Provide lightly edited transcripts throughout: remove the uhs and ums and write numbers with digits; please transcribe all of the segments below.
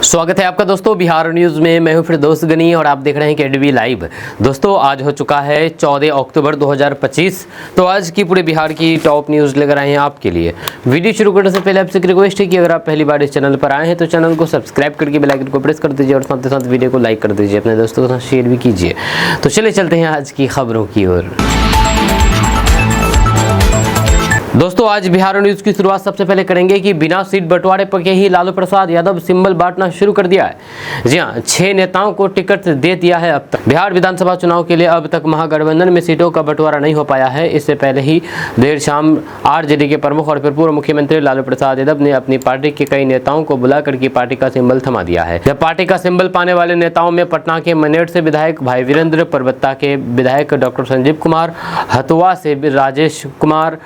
स्वागत है आपका दोस्तों बिहार न्यूज में। मैं हूं फिरदौस गनी और आप देख रहे हैं केडीवी लाइव। दोस्तों आज हो चुका है 14 अक्टूबर 2025। तो आज की पूरे बिहार की टॉप न्यूज लेकर आए हैं आपके लिए। वीडियो शुरू करने से पहले आपसे एक रिक्वेस्ट है कि अगर आप पहली बार इस चैनल पर आए हैं तो चैनल को सब्सक्राइब करके बेल आइकन को प्रेस कर दीजिए और साथ ही साथ वीडियो को लाइक कर दीजिए, अपने दोस्तों के साथ शेयर भी कीजिए। तो चलिए चलते हैं आज की खबरों की ओर। दोस्तों आज बिहार न्यूज की शुरुआत सबसे पहले करेंगे कि बिना सीट बंटवारे पर के ही लालू प्रसाद यादव सिंबल बांटना शुरू कर दिया है। जी हां, 6 नेताओं को टिकट दे दिया है। अब तक बिहार विधानसभा चुनाव के लिए अब तक महागठबंधन में सीटों का बंटवारा नहीं हो पाया है। इससे पहले ही देर शाम आरजेडी के प्रमुख और फिर पूर्व मुख्यमंत्री लालू प्रसाद यादव ने अपनी पार्टी के कई नेताओं को बुलाकर के पार्टी का सिंबल थमा दिया है। जब पार्टी का सिंबल पाने वाले नेताओं में पटना के मनेर से विधायक भाई वीरेंद्र, परबत्ता के विधायक डॉक्टर संजीव कुमार, हथुआ से राजेश कुमार,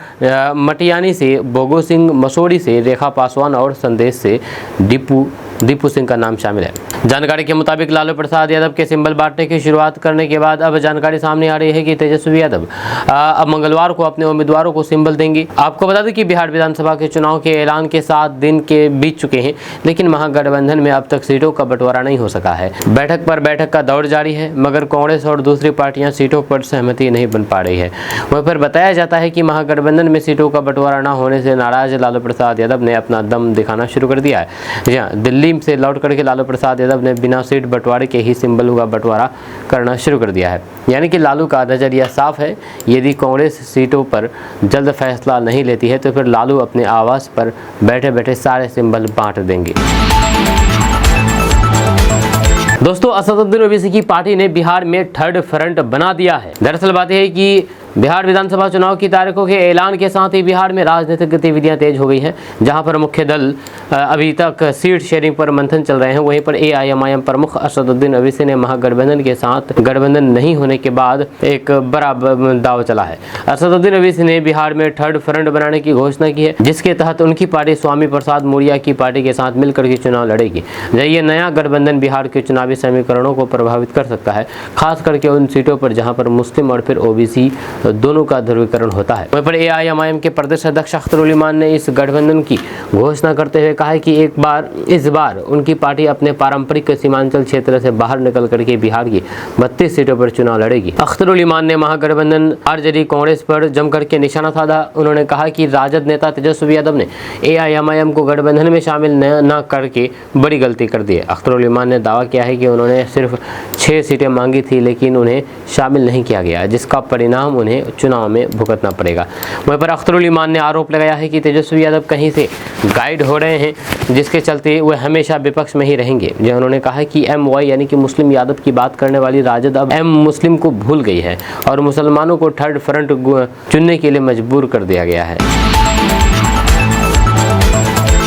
मटियानी से बोगो सिंह, मसोड़ी से रेखा पासवान और संदेश से दीपू सिंह का नाम शामिल है। जानकारी के मुताबिक लालू प्रसाद यादव के सिंबल बांटने की शुरुआत करने के बाद अब जानकारी सामने आ रही है कि तेजस्वी यादव अब मंगलवार को अपने उम्मीदवारों को सिंबल देंगे। आपको बता दें कि बिहार विधानसभा के चुनाव के ऐलान के 7 दिन के बीत चुके हैं, लेकिन महागठबंधन में अब तक सीटों का बंटवारा नहीं हो सका है। बैठक पर बैठक का दौर जारी है, मगर कांग्रेस और दूसरी पार्टियां सीटों पर सहमति नहीं बन पा रही है। वहीं पर बताया जाता है कि महागठबंधन में सीटों का बंटवारा न होने से नाराज लालू प्रसाद यादव ने अपना दम दिखाना शुरू कर दिया है। जी हां, दिल्ली से लौट करके लालू प्रसाद यादव ने बिना सीट बंटवारे के ही सिंबल का बंटवारा करना शुरू कर दिया है। यानी कि लालू का नजरिया साफ है, यदि कांग्रेस सीटों पर जल्द फैसला नहीं लेती है तो फिर लालू अपने आवास पर बैठे बैठे सारे सिंबल बांट देंगे। दोस्तों असदुद्दीन ओवैसी की पार्टी ने बिहार में थर्ड फ्रंट बना दिया है। दरअसल बात यह है कि बिहार विधानसभा चुनाव की तारीखों के ऐलान के साथ ही बिहार में राजनीतिक गतिविधियां तेज हो गई हैं। जहां पर मुख्य दल अभी तक सीट शेयरिंग पर मंथन चल रहे हैं, वहीं पर एआईएमआईएम प्रमुख असदुद्दीन ओवैसी ने महागठबंधन के साथ गठबंधन नहीं होने के बाद एक बड़ा दाव चला है। असदुद्दीन ओवैसी ने बिहार में थर्ड फ्रंट बनाने की घोषणा की है, जिसके तहत उनकी पार्टी स्वामी प्रसाद मौर्य की पार्टी के साथ मिलकर के चुनाव लड़ेगी। ये नया गठबंधन बिहार के चुनावी समीकरणों को प्रभावित कर सकता है, खास करके उन सीटों पर जहाँ पर मुस्लिम और फिर ओबीसी दोनों का ध्रुवीकरण होता है। वहीं पर एआईएमआईएम के प्रदेश अध्यक्ष अख्तर ईमान ने इस गठबंधन की घोषणा करते हुए कहा है कि इस बार उनकी पार्टी अपने पारंपरिक सीमांचल क्षेत्र से बाहर निकल करके बिहार की 32 सीटों पर चुनाव लड़ेगी। अख्तर ईमान ने महागठबंधन आरजेडी कांग्रेस पर जमकर के निशाना साधा। उन्होंने कहा कि राजद नेता तेजस्वी यादव ने एआईएमआईएम को गठबंधन में शामिल न करके बड़ी गलती कर दी है। अख्तर ईमान ने दावा किया है कि उन्होंने सिर्फ 6 सीटें मांगी थी, लेकिन उन्हें शामिल नहीं किया गया, जिसका परिणाम उन्हें चुनाव में भुगतना पड़ेगा। वहीं पर अख्तर ईमान ने आरोप लगाया है कि तेजस्वी यादव कहीं से गाइड हो रहे हैं, जिसके चलते वे हमेशा विपक्ष में ही रहेंगे। जो उन्होंने कहा कि MY यानी कि मुस्लिम यादव की बात करने वाली राजद अब M मुस्लिम को भूल गई है और मुसलमानों को थर्ड फ्रंट चुनने के लिए मजबूर कर दिया गया है।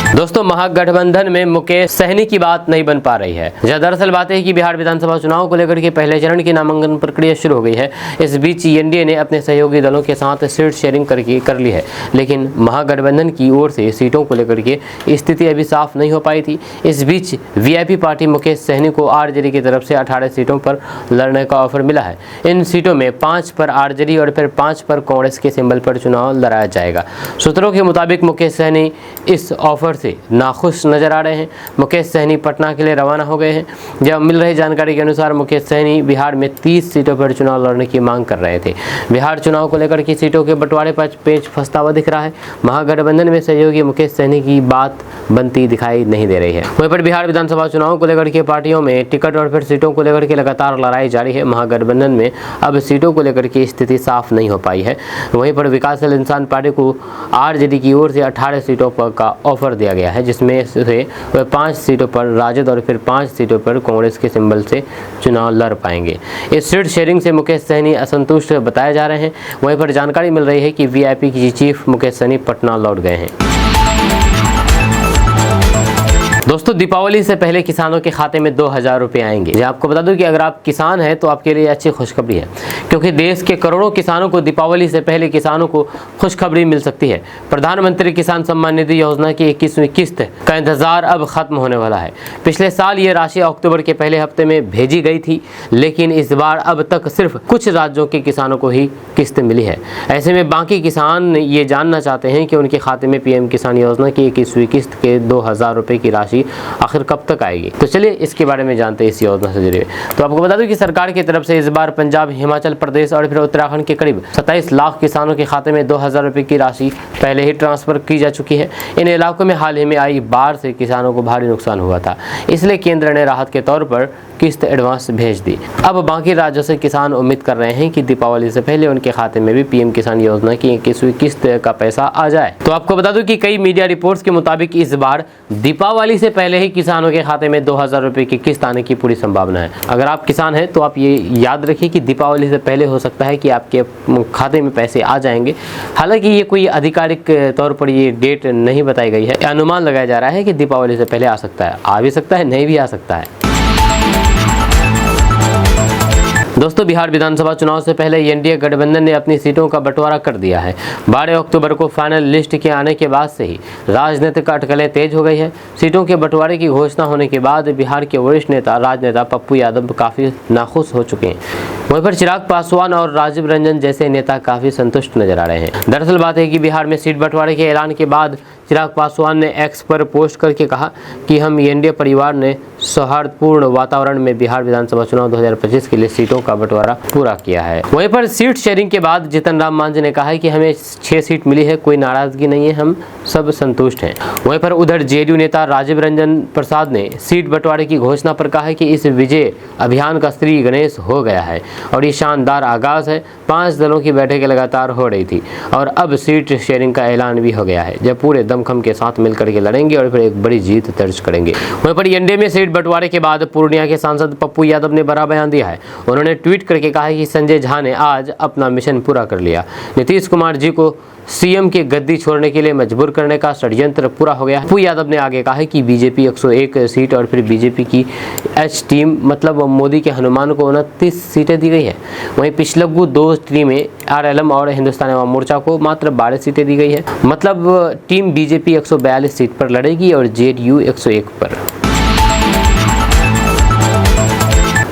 दोस्तों महागठबंधन में मुकेश सहनी की बात नहीं बन पा रही है। दरअसल बात है कि बिहार विधानसभा चुनाव को लेकर के पहले चरण की नामांकन प्रक्रिया शुरू हो गई है। इस बीच एनडीए ने अपने सहयोगी दलों के साथ सीट शेयरिंग कर ली है, लेकिन महागठबंधन की ओर से सीटों को लेकर के स्थिति अभी साफ नहीं हो पाई थी। इस बीच वीआईपी पार्टी मुकेश सहनी को आरजेडी की तरफ से 18 सीटों पर लड़ने का ऑफर मिला है। इन सीटों में 5 पर आरजेडी और फिर 5 पर कांग्रेस के सिंबल पर चुनाव लड़ाया जाएगा। सूत्रों के मुताबिक मुकेश सहनी इस ऑफर से नाखुश नजर आ रहे हैं। मुकेश सहनी पटना के लिए रवाना हो गए हैं। जब मिल रही जानकारी के अनुसार मुकेश सहनी बिहार में 30 सीटों पर चुनाव लड़ने की मांग कर रहे थे। बिहार चुनाव को लेकर की सीटों के बंटवारे पर पेच फंसता हुआ दिख रहा है। महागठबंधन में सहयोगी मुकेश सहनी की बात बनती दिखाई नहीं दे रही है। वहीं पर बिहार विधानसभा चुनाव को लेकर के पार्टियों में टिकट और फिर सीटों को लेकर के लगातार लड़ाई जारी है। महागठबंधन में अब सीटों को लेकर की स्थिति साफ नहीं हो पाई है। वहीं पर विकासशील इंसान पार्टी को आरजेडी की ओर से 18 सीटों पर का ऑफर दिया गया है, जिसमें से 5 सीटों पर राजद और फिर 5 सीटों पर कांग्रेस के सिंबल से चुनाव लड़ पाएंगे। इस सीट शेयरिंग से मुकेश सहनी असंतुष्ट बताए जा रहे हैं। वहीं पर जानकारी मिल रही है कि वीआईपी की चीफ मुकेश सहनी पटना लौट गए हैं। दोस्तों दीपावली से पहले किसानों के खाते में 2000 रुपये आएंगे। आपको बता दूं कि अगर आप किसान हैं तो आपके लिए अच्छी खुशखबरी है, क्योंकि देश के करोड़ों किसानों को दीपावली से पहले किसानों को खुशखबरी मिल सकती है। प्रधानमंत्री किसान सम्मान निधि योजना की 21वीं किस्त का इंतजार अब खत्म होने वाला है। पिछले साल ये राशि अक्टूबर के पहले हफ्ते में भेजी गई थी, लेकिन इस बार अब तक सिर्फ कुछ राज्यों के किसानों को ही किस्त मिली है। ऐसे में बाकी किसान ये जानना चाहते हैं कि उनके खाते में PM किसान योजना की 21वीं किस्त के 2000 रुपये की राशि राशि आखिर कब तक आएगी। तो चलिए इसके बारे में जानते हैं इस योजना से जुड़े। तो आपको बता दूं कि सरकार की तरफ से इस बार पंजाब, हिमाचल प्रदेश और फिर उत्तराखंड के करीब 27 लाख किसानों के खाते में 2000 रुपये की राशि पहले ही ट्रांसफर की जा चुकी है। इन इलाकों में हाल ही में आई बाढ़ से किसानों को भारी नुकसान हुआ था, इसलिए केंद्र ने राहत के तौर पर किस्त एडवांस भेज दी। अब बाकी राज्यों से किसान उम्मीद कर रहे हैं कि दीपावली से पहले उनके खाते में भी पीएम किसान योजना की 21वीं किस्त का पैसा आ जाए। तो आपको बता दूं कि कई मीडिया रिपोर्ट्स के मुताबिक इस बार दीपावली से पहले ही किसानों के खाते में 2000 रुपये की किस्त आने की पूरी संभावना है। अगर आप किसान हैं तो आप ये याद रखिए कि दीपावली से पहले हो सकता है कि आपके खाते में पैसे आ जाएंगे। हालांकि ये कोई आधिकारिक तौर पर ये डेट नहीं बताई गई है, अनुमान लगाया जा रहा है कि दीपावली से पहले आ सकता है, आ भी सकता है, नहीं भी आ सकता है। दोस्तों, बिहार विधानसभा चुनाव से पहले एनडीए गठबंधन ने अपनी सीटों का बंटवारा कर दिया है। 12 अक्टूबर को फाइनल लिस्ट के आने के बाद से ही राजनीतिक अटकलें तेज हो गई है। सीटों के बंटवारे की घोषणा होने के बाद बिहार के वरिष्ठ राजनेता पप्पू यादव काफ़ी नाखुश हो चुके हैं। वहीं पर चिराग पासवान और राजीव रंजन जैसे नेता काफ़ी संतुष्ट नजर आ रहे हैं। दरअसल बात है कि बिहार में सीट बंटवारे के ऐलान के बाद चिराग पासवान ने एक्स पर पोस्ट करके कहा कि हम एनडीए परिवार ने सौहार्दपूर्ण वातावरण में बिहार विधानसभा चुनाव 2025 के लिए सीटों का बंटवारा पूरा किया है। वहीं पर सीट शेयरिंग के बाद जीतन राम मांझी ने कहा है कि हमें 6 सीट मिली है, कोई नाराजगी नहीं है, हम सब संतुष्ट हैं। वहीं पर उधर जेडीयू नेता राजीव रंजन प्रसाद ने सीट बंटवारे की घोषणा पर कहा है कि इस विजय अभियान का श्री गणेश हो गया है और ये शानदार आगाज है। 5 दलों की बैठकें लगातार हो रही थी और अब सीट शेयरिंग का ऐलान भी हो गया है, जब पूरे दमखम के साथ मिलकर के लड़ेंगे और फिर एक बड़ी जीत दर्ज करेंगे। वहीं पर एनडीए में सीट बंटवारे के बाद पूर्णिया के सांसद पप्पू यादव ने बड़ा बयान दिया है। उन्होंने ट्वीट करके कहा है कि संजय झा ने आज अपना मिशन पूरा कर लिया। नीतीश कुमार जी को सीएम की गद्दी छोड़ने के लिए मजबूर करने का षड्यंत्र पूरा हो गया। पप्पू यादव ने आगे कहा है कि बीजेपी 101 सीट और फिर बीजेपी की एच टीम मतलब मोदी के हनुमान को 29 सीटें दी गई है। वहीं पिछलग्गू 2 टीमें आरएलएम और हिंदुस्तानी अवाम मोर्चा को मात्र 12 सीटें दी गई है। मतलब टीम बीजेपी 142 सीट पर लड़ेगी और जेडीयू 101 पर।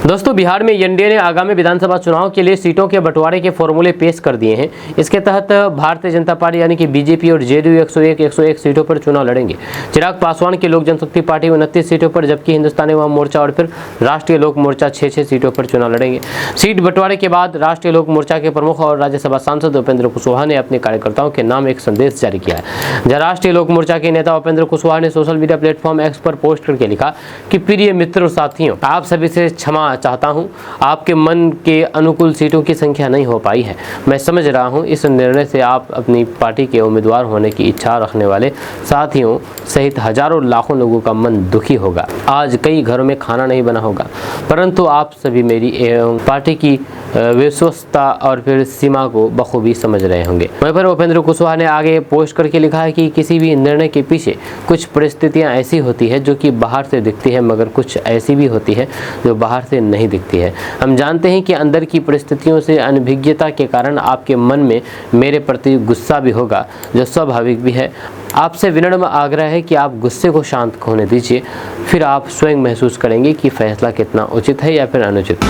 दोस्तों, बिहार में एनडीए ने आगामी विधानसभा चुनाव के लिए सीटों के बंटवारे के फॉर्मूले पेश कर दिए हैं। इसके तहत भारतीय जनता पार्टी यानी कि बीजेपी और जेडीयू 101 सीटों पर चुनाव लड़ेंगे। चिराग पासवान की लोक जनशक्ति पार्टी 29 सीटों पर, जबकि हिंदुस्तानी अवाम मोर्चा और फिर राष्ट्रीय लोक मोर्चा 6 सीटों पर चुनाव लड़ेंगे। सीट बंटवारे के बाद राष्ट्रीय लोक मोर्चा के प्रमुख और राज्यसभा सांसद उपेंद्र कुशवाहा ने अपने कार्यकर्ताओं के नाम एक संदेश जारी किया है। जहां राष्ट्रीय लोक मोर्चा के नेता उपेंद्र कुशवाहा ने सोशल मीडिया प्लेटफॉर्म एक्स पर पोस्ट करके लिखा कि प्रिय मित्रों, साथियों, आप सभी से क्षमा चाहता हूं, आपके मन के अनुकूल सीटों की संख्या नहीं हो पाई है। मैं समझ रहा हूं इस निर्णय से आप अपनी पार्टी के उम्मीदवार होने की इच्छा रखने वाले साथियों सहित हजारों लाखों लोगों का मन दुखी होगा। आज कई घरों में खाना नहीं बना होगा, परंतु आप सभी मेरी एवं पार्टी की विश्वस्तता और फिर सीमा को बखूबी समझ रहे होंगे। वहीं पर उपेंद्र कुशवाहा ने आगे पोस्ट करके लिखा है कि किसी भी निर्णय के पीछे कुछ परिस्थितियां ऐसी होती है जो कि बाहर से दिखती है, मगर कुछ ऐसी भी होती है जो बाहर से नहीं दिखती है। हम जानते हैं कि अंदर की परिस्थितियों से अनभिज्ञता के कारण आपके मन में मेरे प्रति गुस्सा भी होगा, जो स्वाभाविक भी है। आपसे विनम्र आग्रह है कि आप गुस्से को शांत होने दीजिए, फिर आप स्वयं महसूस करेंगे कि फैसला कितना उचित है या फिर अनुचित।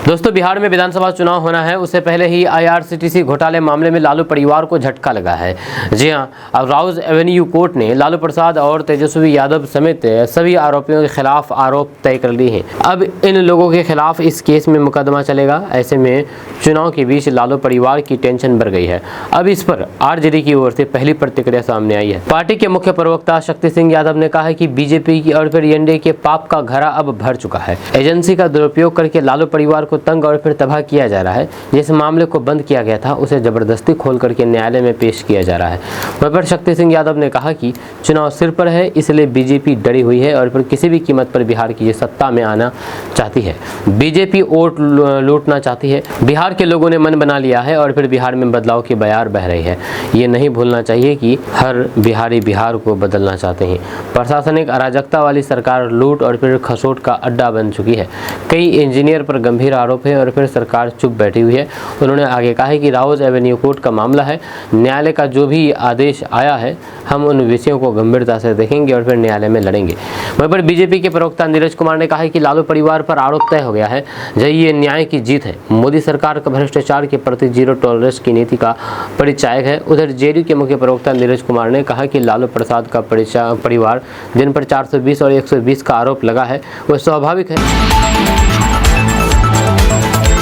दोस्तों, बिहार में विधानसभा चुनाव होना है, उससे पहले ही आईआरसीटीसी घोटाले मामले में लालू परिवार को झटका लगा है। जी हां, अब राउज एवेन्यू कोर्ट ने लालू प्रसाद और तेजस्वी यादव समेत सभी आरोपियों के खिलाफ आरोप तय कर लिए हैं। अब इन लोगों के खिलाफ इस केस में मुकदमा चलेगा। ऐसे में चुनाव के बीच लालू परिवार की टेंशन बढ़ गई है। अब इस पर आरजेडी की ओर से पहली प्रतिक्रिया सामने आई है। पार्टी के मुख्य प्रवक्ता शक्ति सिंह यादव ने कहा है कि बीजेपी की और फिर एनडीए के पाप का घड़ा अब भर चुका है। एजेंसी का दुरुपयोग करके लालू परिवार को तंग और फिर तबाह किया जा रहा है। जिस मामले को बंद किया गया था उसे जबरदस्ती खोल करके न्यायालय में पेश किया जा रहा है। वहीं पर शक्ति सिंह यादव ने कहा कि चुनाव सिर पर है, इसलिए बीजेपी डरी हुई है और फिर किसी भी कीमत पर बिहार की सत्ता में आना चाहती है। बीजेपी वोट लूटना चाहती है। बिहार के लोगों ने मन बना लिया है और फिर बिहार में बदलाव की बयार बह रही है। ये नहीं भूलना चाहिए कि हर बिहारी बिहार को बदलना चाहते हैं। प्रशासनिक अराजकता वाली सरकार लूट और फिर खसोट का अड्डा बन चुकी है। कई इंजीनियर पर गंभीर आरोप है और फिर सरकार चुप बैठी हुई है। उन्होंने आगे कहा है कि राउज एवेन्यू कोर्ट का मामला है, न्यायालय का जो भी आदेश आया है हम उन विषयों को गंभीरता से देखेंगे और फिर न्यायालय में लड़ेंगे। वहीं पर बीजेपी के प्रवक्ता नीरज कुमार ने कहा है कि लालू परिवार पर आरोप तय हो गया है, ये न्याय की जीत है। मोदी सरकार का भ्रष्टाचार के प्रति जीरो टॉलरेंस की नीति का परिचायक है। उधर जेडीयू के मुख्य प्रवक्ता नीरज कुमार ने कहा कि लालू प्रसाद का परिवार जिन पर 420 और 120 का आरोप लगा है वह स्वाभाविक है।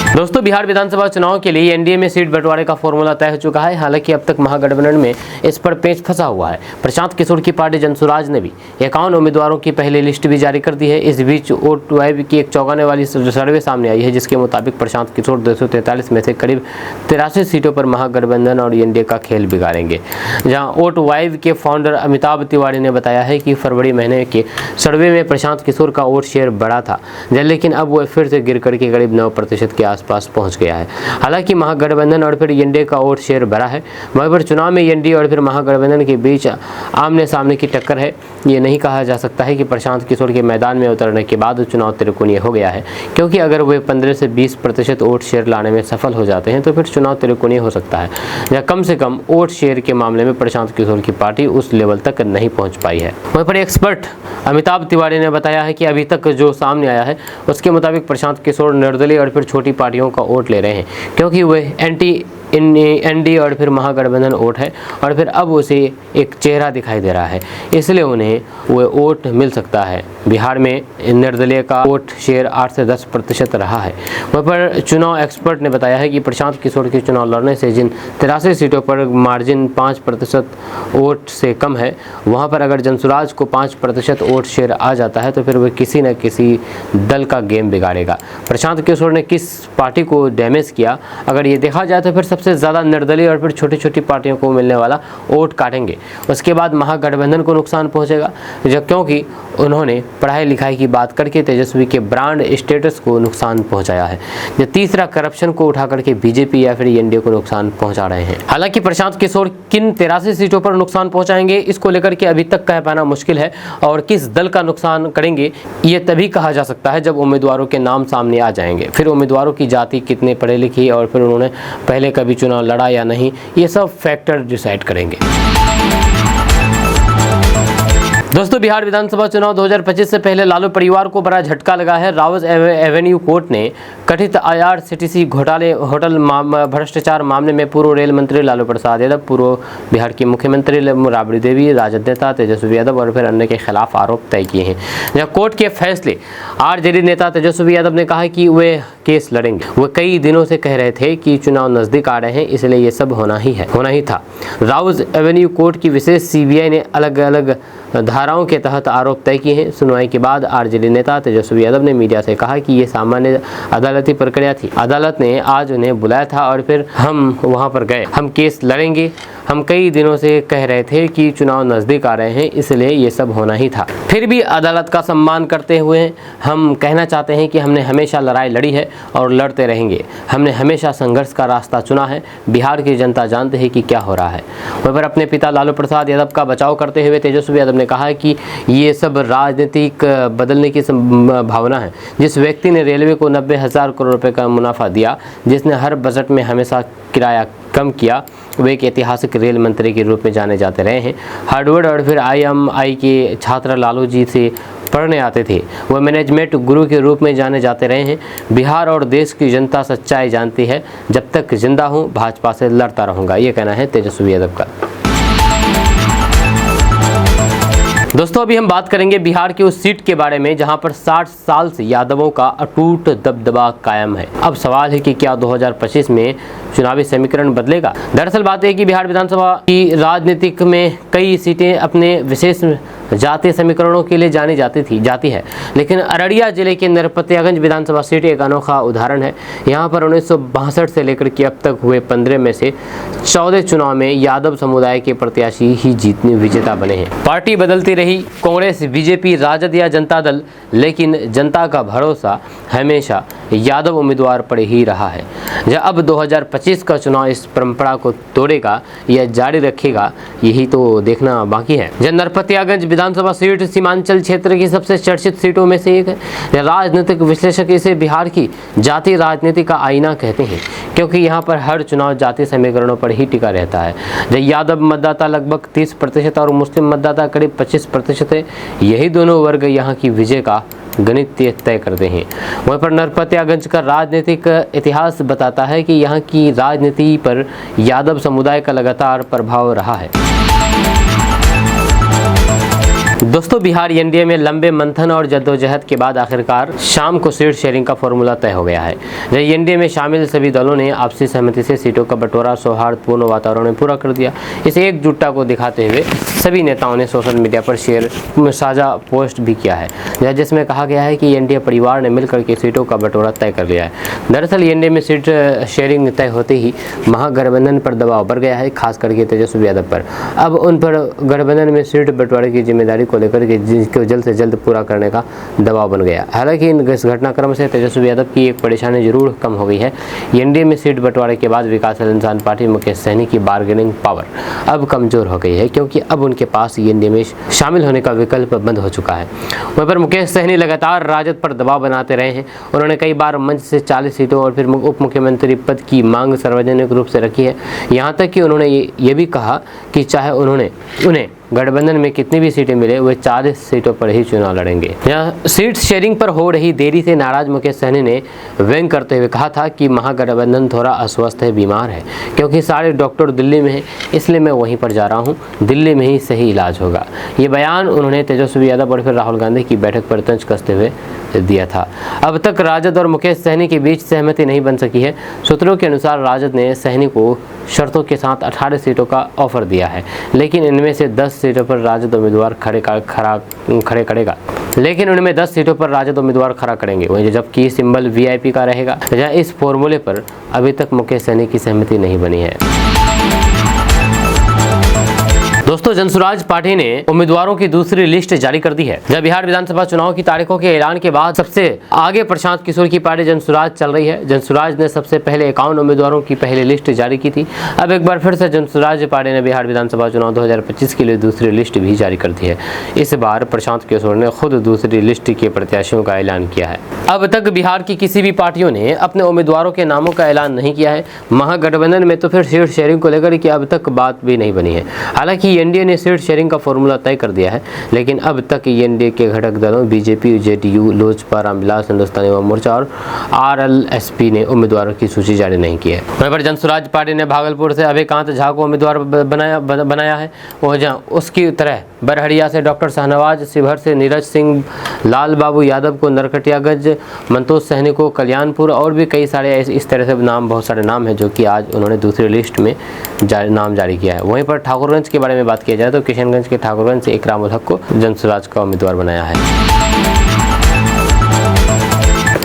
दोस्तों, बिहार विधानसभा चुनाव के लिए एनडीए में सीट बंटवारे का फॉर्मूला तय हो चुका है। हालांकि अब तक महागठबंधन में इस पर पेच फंसा हुआ है। प्रशांत किशोर की पार्टी जनसुराज ने भी 51 उम्मीदवारों की पहली लिस्ट भी जारी कर दी है। इस बीच O2 की एक चौंकाने वाली सर्वे सामने आई है, जिसके मुताबिक प्रशांत किशोर 243 में से करीब 83 सीटों पर महागठबंधन और एनडीए का खेल बिगाड़ेंगे। जहाँ O2 के फाउंडर अमिताभ तिवारी ने बताया है कि फरवरी महीने के सर्वे में प्रशांत किशोर का वोट शेयर बढ़ा था, लेकिन अब वह फिर से गिर करके करीब 9% के आसपास पहुंच गया है। हालांकि महागठबंधन और फिर एनडीए का वोट शेयर बढ़ा है। वहीं पर चुनाव में एनडीए और फिर महागठबंधन के बीच आमने सामने की टक्कर है। ये नहीं कहा जा सकता है कि प्रशांत किशोर के मैदान में उतरने के बाद चुनाव त्रिकोणीय हो गया है, क्योंकि अगर वे 15 से 20% वोट शेयर लाने में सफल हो जाते हैं तो फिर चुनाव त्रिकोणीय हो सकता है, या कम से कम वोट शेयर के मामले में प्रशांत किशोर की पार्टी उस लेवल तक नहीं पहुंच पाई है। वहीं पर एक्सपर्ट अमिताभ तिवारी ने बताया है कि अभी तक जो सामने आया है उसके मुताबिक प्रशांत किशोर निर्दलीय और फिर छोटी पार्टियों का वोट ले रहे हैं, क्योंकि वे एनडीए और फिर महागठबंधन वोट है और फिर अब उसे एक चेहरा दिखाई दे रहा है, इसलिए उन्हें वो वोट मिल सकता है। बिहार में निर्दलीय का वोट शेयर 8 से 10% रहा है। वहाँ पर चुनाव एक्सपर्ट ने बताया है कि प्रशांत किशोर के चुनाव लड़ने से जिन 83 सीटों पर मार्जिन 5% वोट से कम है, वहाँ पर अगर जनसुराज को 5% वोट शेयर आ जाता है तो फिर वह किसी न किसी दल का गेम बिगाड़ेगा। प्रशांत किशोर ने किस पार्टी को डैमेज किया, अगर ये देखा जाए तो फिर सबसे ज़्यादा निर्दलीय और फिर छोटी छोटी पार्टियों को मिलने वाला वोट काटेंगे। उसके बाद महागठबंधन को नुकसान पहुंचेगा, क्योंकि उन्होंने पढ़ाई लिखाई की बात करके तेजस्वी के ब्रांड स्टेटस को नुकसान पहुंचाया है। जो तीसरा, करप्शन को उठा करके बीजेपी या फिर एनडीए को नुकसान पहुंचा रहे हैं। हालांकि प्रशांत किशोर किन 83 सीटों पर नुकसान पहुंचाएंगे, इसको लेकर के अभी तक कह पाना मुश्किल है, और किस दल का नुकसान करेंगे ये तभी कहा जा सकता है जब उम्मीदवारों के नाम सामने आ जाएंगे। फिर उम्मीदवारों की जाति, कितने पढ़े लिखे और फिर उन्होंने पहले कभी चुनाव लड़ा या नहीं, ये सब फैक्टर डिसाइड करेंगे। दोस्तों, बिहार विधानसभा चुनाव 2025 से पहले लालू परिवार को बड़ा झटका लगा है। राउज एवेन्यू कोर्ट ने कथित IRCTC घोटाले होटल भ्रष्टाचार मामले में पूर्व रेल मंत्री लालू प्रसाद यादव, पूर्व बिहार की मुख्यमंत्री राबड़ी देवी, राजद नेता तेजस्वी यादव और फिर अन्य के खिलाफ आरोप तय किए हैं। जहाँ कोर्ट के फैसले आरजेडी नेता तेजस्वी यादव ने कहा कि वे केस लड़ेंगे। वो कई दिनों से कह रहे थे कि चुनाव नजदीक आ रहे हैं, इसलिए ये सब होना ही था। राउज एवेन्यू कोर्ट की विशेष CBI ने अलग अलग धाराओं के तहत आरोप तय किए हैं। सुनवाई के बाद आरजेडी नेता तेजस्वी यादव ने मीडिया से कहा कि ये सामान्य अदालती प्रक्रिया थी। अदालत ने आज उन्हें बुलाया था और फिर हम वहां पर गए। हम केस लड़ेंगे। हम कई दिनों से कह रहे थे कि चुनाव नज़दीक आ रहे हैं, इसलिए ये सब होना ही था। फिर भी अदालत का सम्मान करते हुए हम कहना चाहते हैं कि हमने हमेशा लड़ाई लड़ी है और लड़ते रहेंगे। हमने हमेशा संघर्ष का रास्ता चुना है। बिहार की जनता जानते हैं कि क्या हो रहा है। वहीं पर अपने पिता लालू प्रसाद यादव का बचाव करते हुए तेजस्वी यादव ने कहा कि ये सब राजनीतिक बदलने की भावना है। जिस व्यक्ति ने रेलवे को 90,000 करोड़ रुपए का मुनाफा दिया, जिसने हर बजट में हमेशा किराया कम किया, वे एक ऐतिहासिक रेल मंत्री के रूप में जाने जाते रहे हैं। हार्वर्ड और फिर IMI के छात्र लालू जी से पढ़ने आते थे। वह मैनेजमेंट गुरु के रूप में जाने जाते रहे हैं। बिहार और देश की जनता सच्चाई जानती है। जब तक जिंदा हूँ भाजपा से लड़ता रहूँगा, ये कहना है तेजस्वी यादव का। दोस्तों, अभी हम बात करेंगे बिहार की उस सीट के बारे में जहां पर 60 साल से यादवों का अटूट दबदबा कायम है। अब सवाल है कि क्या 2025 में चुनावी समीकरण बदलेगा। दरअसल बात है कि बिहार विधानसभा की राजनीतिक में कई सीटें अपने विशेष जातीय समीकरणों के लिए जाती है, लेकिन अररिया जिले के नरपतियागंज विधानसभा सीट एक अनोखा उदाहरण है। यहाँ पर 1962 से लेकर के अब तक हुए 15 में से 14 चुनाव में यादव समुदाय के प्रत्याशी ही विजेता बने हैं। पार्टी बदलती रही, कांग्रेस, बीजेपी, राजद या जनता दल, लेकिन जनता का भरोसा हमेशा यादव उम्मीदवार पर ही रहा है। जब अब 2025 का चुनाव इस परंपरा को तोड़ेगा या जारी रखेगा, यही तो देखना बाकी है। जब नरपतियागंज विधानसभा सीट सीमांचल क्षेत्र की सबसे चर्चित सीटों में से एक है। राजनीतिक विश्लेषक इसे बिहार की जातीय राजनीति का आईना कहते हैं, क्योंकि यहाँ पर हर चुनाव जातीय समीकरणों पर ही टिका रहता है। जब यादव मतदाता लगभग 30% और मुस्लिम मतदाता करीब 25% है, यही दोनों वर्ग यहाँ की विजय का गणित तय करते हैं। वहीं पर नरकटियागंज का राजनीतिक इतिहास बताता है कि यहाँ की राजनीति पर यादव समुदाय का लगातार प्रभाव रहा है। दोस्तों, बिहार एनडीए में लंबे मंथन और जद्दोजहद के बाद आखिरकार शाम को सीट शेयरिंग का फॉर्मूला तय हो गया है। एनडीए में शामिल सभी दलों ने आपसी सहमति से सीटों का बंटवारा सौहार्दपूर्ण वातावरण में पूरा कर दिया। इस एकजुटता को दिखाते हुए सभी नेताओं ने सोशल मीडिया पर साझा पोस्ट भी किया है, जिसमें कहा गया है कि एनडीए परिवार ने मिलकर के सीटों का बंटवारा तय कर लिया है। दरअसल एनडीए में सीट शेयरिंग तय होते ही महागठबंधन पर दबाव बढ़ गया है, खास करके तेजस्वी यादव पर। अब उन पर गठबंधन में सीट बंटवारे की जिम्मेदारी को लेकर के जिसको जल्द से जल्द पूरा करने का दबाव बन गया। हालांकि इस घटनाक्रम से तेजस्वी यादव की एक परेशानी जरूर कम हो गई है। एनडीए में सीट बंटवारे के बाद विकासशील इंसान पार्टी मुकेश सहनी की बार्गेनिंग पावर अब कमजोर हो गई है, क्योंकि अब उनके पास एनडीए में शामिल होने का विकल्प बंद हो चुका है। वहीं पर मुकेश सहनी लगातार राजद पर दबाव बनाते रहे हैं। उन्होंने कई बार मंच से 40 सीटों और फिर उप मुख्यमंत्री पद की मांग सार्वजनिक रूप से रखी है। यहाँ तक कि उन्होंने ये भी कहा कि चाहे उन्हें गठबंधन में कितनी भी सीटें मिले, वे 40 सीटों पर ही चुनाव लड़ेंगे। यहाँ सीट शेयरिंग पर हो रही देरी से नाराज मुकेश सहनी ने व्यंग करते हुए कहा था कि महागठबंधन थोड़ा अस्वस्थ है, बीमार है, क्योंकि सारे डॉक्टर दिल्ली में हैं, इसलिए मैं वहीं पर जा रहा हूँ, दिल्ली में ही सही इलाज होगा। ये बयान उन्होंने तेजस्वी यादव और फिर राहुल गांधी की बैठक पर तंज कसते हुए दिया था। अब तक राजद और मुकेश सहनी के बीच सहमति नहीं बन सकी है। सूत्रों के अनुसार राजद ने सहनी को शर्तों के साथ 18 सीटों का ऑफर दिया है, लेकिन इनमें से 10 सीटों पर राजद उम्मीदवार खड़े करेगा। लेकिन उनमें 10 सीटों पर राजद उम्मीदवार खड़ा करेंगे, वहीं जबकि सिंबल वीआईपी का रहेगा। इस फॉर्मूले पर अभी तक मुकेश सहनी की सहमति नहीं बनी है। दोस्तों, जनसुराज पार्टी ने उम्मीदवारों की दूसरी लिस्ट जारी कर दी है। जब बिहार विधानसभा चुनाव की तारीखों के ऐलान के बाद सबसे आगे प्रशांत किशोर की पार्टी जनसुराज चल रही है। जनसुराज ने सबसे पहले 51 उम्मीदवारों की पहली लिस्ट जारी की थी। अब एक बार फिर से जनसुराज पार्टी ने बिहार विधानसभा चुनाव 2025 के लिए दूसरी लिस्ट भी जारी कर दी है। इस बार प्रशांत किशोर ने खुद दूसरी लिस्ट के प्रत्याशियों का ऐलान किया है। अब तक बिहार की किसी भी पार्टियों ने अपने उम्मीदवारों के नामों का ऐलान नहीं किया है। महागठबंधन में तो फिर सीट शेयरिंग को लेकर की अब तक बात भी नहीं बनी है। हालांकि एनडीए ने सीट शेयरिंग का फॉर्मूला तय कर दिया है, लेकिन अब तक एनडीए के घटक दलों बीजेपी, जेडीयू, लोजपा, रामविलास, हिंदुस्तानी अवाम मोर्चा और आरएलएसपी ने उम्मीदवारों की सूची जारी नहीं की है। वहीं पर जनसुराज पार्टी ने भागलपुर से अभयकांत झा को उम्मीदवार बनाया है। वह जहाँ उसकी तरह बरहड़िया से डॉक्टर शाहनवाज, शिवहर से नीरज सिंह, लाल बाबू यादव को नरकटियागंज, मंतोष सहनी को कल्याणपुर और भी कई सारे इस तरह से बहुत सारे नाम हैं जो कि आज उन्होंने दूसरी लिस्ट में नाम जारी किया है। वहीं पर ठाकुरगंज के बारे में बात किया जाए तो किशनगंज के ठाकुरगंज से इकराम उल हक को जनसुराज का उम्मीदवार बनाया है।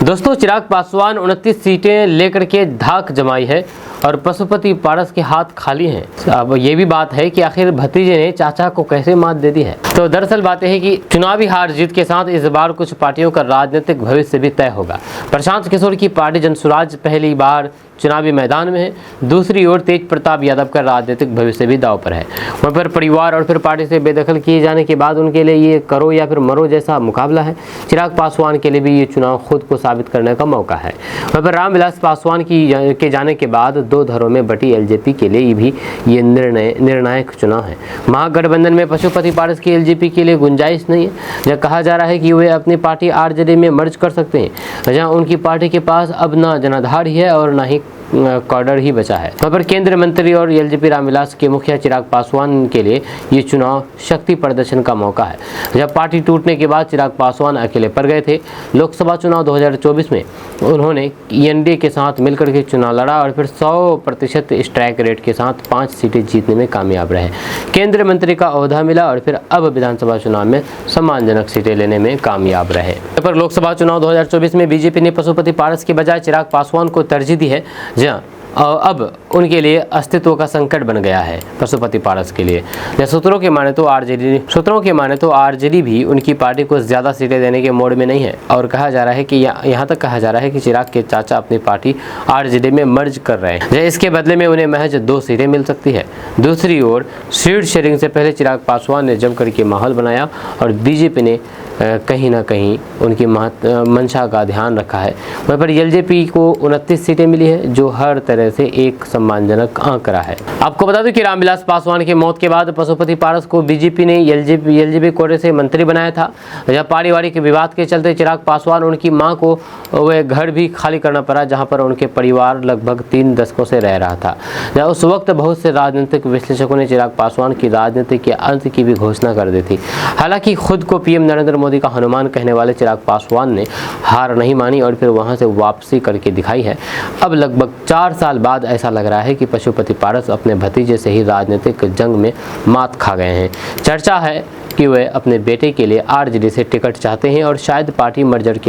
दोस्तों, चिराग पासवान 29 सीटें लेकर के धाक जमाई है और पशुपति पारस के हाथ खाली हैं। अब ये भी बात है कि आखिर भतीजे ने चाचा को कैसे मात दे दी है। तो दरअसल बात यह है कि चुनावी हार जीत के साथ इस बार कुछ पार्टियों का राजनीतिक भविष्य भी तय होगा। प्रशांत किशोर की पार्टी जनसुराज पहली बार चुनावी मैदान में है। दूसरी ओर तेज प्रताप यादव का राजनीतिक भविष्य भी दांव पर है। वहीं पर परिवार और फिर पार्टी से बेदखल किए जाने के बाद उनके लिए ये करो या फिर मरो जैसा मुकाबला है। चिराग पासवान के लिए भी ये चुनाव खुद को साबित करने का मौका है। वहीं पर रामविलास पासवान के जाने के बाद 2 धड़ों में बटी एलजेपी के लिए भी ये निर्णायक चुनाव है। महागठबंधन में पशुपति पारस की एलजेपी के लिए गुंजाइश नहीं है। जहाँ कहा जा रहा है कि वे अपनी पार्टी आरजेडी में मर्ज कर सकते हैं, जहाँ उनकी पार्टी के पास अब ना जनाधार ही है और ना ही कॉर्डर ही बचा है। वहाँ पर केंद्रीय मंत्री और एलजेपी रामविलास के मुखिया चिराग पासवान के लिए ये चुनाव शक्ति प्रदर्शन का मौका है। जब पार्टी टूटने के बाद चिराग पासवान अकेले पड़ गए थे। लोकसभा चुनाव 2024 में उन्होंने एनडीए के साथ मिलकर के चुनाव लड़ा और फिर 100% स्ट्राइक रेट के साथ 5 सीटें जीतने में कामयाब रहे। केंद्रीय मंत्री का ओहदा मिला और फिर अब विधानसभा चुनाव में सम्मानजनक सीटें लेने में कामयाब रहे। पर लोकसभा चुनाव 2024 में बीजेपी ने पशुपति पारस के बजाय चिराग पासवान को तरजीह दी है। जहाँ अब उनके लिए अस्तित्व का संकट बन गया है पशुपति पारस के लिए। सूत्रों के माने तो आरजेडी भी उनकी पार्टी को ज़्यादा सीटें देने के मोड में नहीं है और कहा जा रहा है कि यहाँ तक कहा जा रहा है कि चिराग के चाचा अपनी पार्टी आरजेडी में मर्ज कर रहे हैं, इसके बदले में उन्हें महज 2 सीटें मिल सकती है। दूसरी ओर सीट शेयरिंग से पहले चिराग पासवान ने जमकर के माहौल बनाया और बीजेपी ने कहीं ना कहीं उनकी मंशा का ध्यान रखा है। वहीं पर एलजेपी को 29 सीटें मिली है, जो हर तरह से एक सम्मानजनक आंकड़ा है। आपको बता दूं कि रामविलास पासवान की मौत के बाद पशुपति पारस को बीजेपी ने एलजेपी कोटे से मंत्री बनाया था। जब पारिवारिक विवाद के चलते चिराग पासवान उनकी मां को वह घर भी खाली करना पड़ा, जहां पर उनके परिवार लगभग 3 दशकों से रह रहा था। उस वक्त बहुत से राजनीतिक विश्लेषकों ने चिराग पासवान की राजनीति के अंत की भी घोषणा कर दी थी। हालांकि खुद को पीएम नरेंद्र मोदी का हनुमान कहने वाले चिराग पासवान ने हार नहीं मानी और फिर वहां से वापसी करके दिखाई है। अब लगभग 4 साल बाद ऐसा लग रहा है कि पशुपति पारस अपने भतीजे से ही राजनीतिक जंग में मात खा गए हैं। चर्चा है कि वे अपने बेटे के लिए आरजेडी से टिकट चाहते हैं और शायद पार्टी मर्ज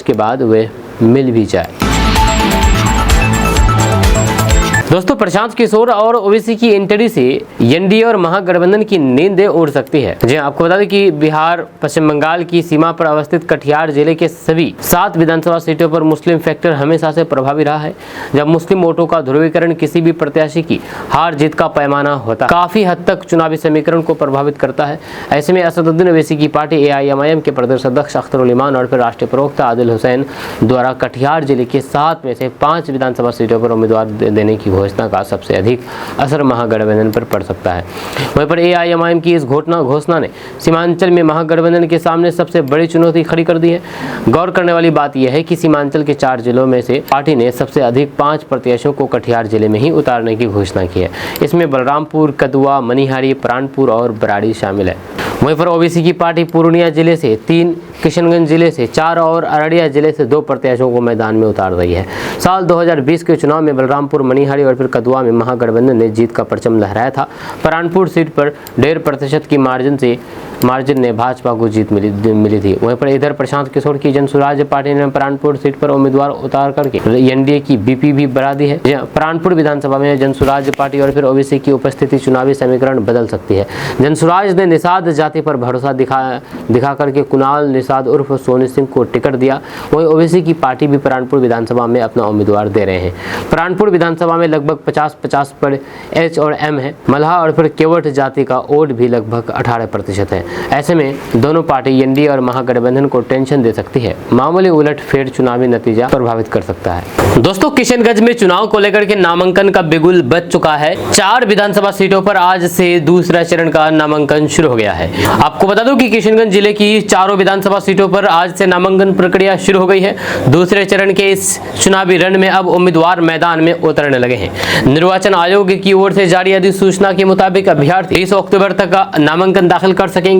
के बाद वे मिल भी जाए। दोस्तों, प्रशांत किशोर और ओवैसी की एंट्री से एनडीए और महागठबंधन की नींदें उड़ सकती है। जी आपको बता दें कि बिहार पश्चिम बंगाल की सीमा पर अवस्थित कटिहार जिले के सभी 7 विधानसभा सीटों पर मुस्लिम फैक्टर हमेशा से प्रभावी रहा है। जब मुस्लिम वोटों का ध्रुवीकरण किसी भी प्रत्याशी की हार जीत का पैमाना होता, काफी हद तक चुनावी समीकरण को प्रभावित करता है। ऐसे में असदुद्दीन ओवैसी की पार्टी AIMIM के प्रदेश अध्यक्ष अख्तर उल ईमान और फिर राष्ट्रीय प्रवक्ता आदिल हुसैन द्वारा कटिहार जिले के 7 में से 5 विधानसभा सीटों पर उम्मीदवार देने की घोषणा का सबसे अधिक असर महागठबंधन पर पड़ सकता है। वहीं पर AIMIM की इस घोषणा ने सीमांचल में महागठबंधन के सामने सबसे बड़ी चुनौती खड़ी कर दी है। गौर करने वाली बात यह है कि सीमांचल के 4 जिलों में से पार्टी ने सबसे अधिक 5 प्रत्याशियों को कटिहार जिले में ही उतारने की घोषणा की है। इसमें बलरामपुर, कदुआ, मनिहारी, प्राणपुर और बराड़ी शामिल है। वहीं पर ओबीसी की पार्टी पूर्णिया जिले से 3, किशनगंज जिले से 4 और अररिया जिले से 2 प्रत्याशियों को मैदान में उतार रही है। साल 2020 के चुनाव में बलरामपुर, मनिहारी और फिर कदुआ में महागठबंधन ने जीत का परचम लहराया था। प्राणपुर सीट पर 1.5% की मार्जिन ने भाजपा को जीत मिली थी। वहीं पर इधर प्रशांत किशोर की जनसुराज पार्टी ने प्राणपुर सीट पर उम्मीदवार उतार करके एनडीए की बीपी भी बढ़ा दी है। प्राणपुर विधानसभा में जनसुराज पार्टी और फिर ओबीसी की उपस्थिति चुनावी समीकरण बदल सकती है। जनसुराज ने निषाद जाति पर भरोसा दिखा करके कुणाल निषाद उर्फ सोनी सिंह को टिकट दिया। वहीं ओबीसी की पार्टी भी प्राणपुर विधानसभा में अपना उम्मीदवार दे रहे हैं। प्राणपुर विधानसभा में लगभग 50-50 पर एच और एम है। मल्हा और फिर केवट जाति का वोट भी लगभग 18% है। ऐसे में दोनों पार्टी एनडीए और महागठबंधन को टेंशन दे सकती है। मामूली उलटफेर चुनावी नतीजा प्रभावित कर सकता है। दोस्तों, किशनगंज में चुनाव को लेकर के नामांकन का बिगुल बज चुका है। 4 विधानसभा सीटों पर आज से दूसरा चरण का नामांकन शुरू हो गया है। आपको बता दूं कि किशनगंज जिले की 4 विधानसभा सीटों पर आज से नामांकन प्रक्रिया शुरू हो गई है। दूसरे चरण के इस चुनावी रण में अब उम्मीदवार मैदान में उतरने लगे हैं। निर्वाचन आयोग की ओर से जारी अधिसूचना के मुताबिक अभ्यर्थी 30 अक्टूबर तक नामांकन दाखिल कर सकेंगे।